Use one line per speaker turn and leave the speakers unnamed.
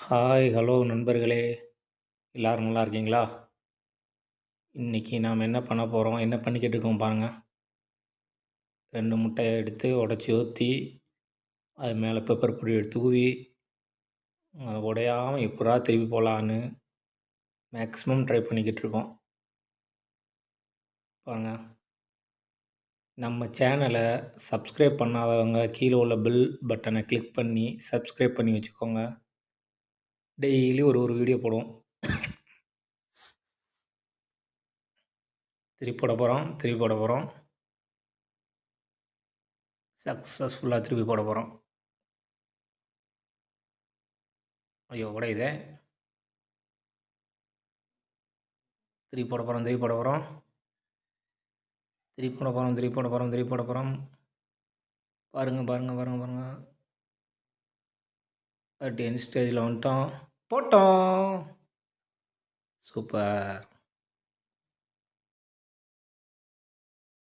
Hi, hello நண்பர்களே! எல்லாரும் நல்லா இருக்கீங்களா? இன்னைக்கு நாம என்ன பண்ண போறோம்? என்ன பண்ணிக்கிட்டு இருக்கோம் பாருங்க. 2 முட்டைய எடுத்து உடைச்சு ஊத்தி, அது மேல பெப்பர் பொடிய தூவி, அது உடையாம எப்புட்றா திருப்பி போடலான்னு மேக்ஸிமம் ட்ரை பண்ணிக்கிட்டு இருக்கோம். பாருங்க. நம்ம சேனல சப்ஸ்கிரைப் பண்ணாதவங்க கீழ உள்ள பெல் பட்டன கிளிக் பண்ணி சப்ஸ்கிரைப் பண்ணி வச்சுக்கோங்க. டெய்லி ஒரு வீடியோ போடுவோம். திருப்பி போடப் போறோம், திருப்பி போடப் போறோம். சக்ஸஸ்ஃபுல்லா திருப்பி போடப் போறோம். ஐயோ! உடையுதே! திருப்பி போடப் போறோம், திருப்பி போடப் போறோம். திருப்பி போடப் போறோம், திருப்பி போடப் போறோம், திருப்பி போடப் போறோம். பாருங்க, பாருங்க, பாருங்க, பாருங்க. எண்ட் ஸ்டேஜ்ல வந்துட்டோம். போட்டோம்! சூப்பர்!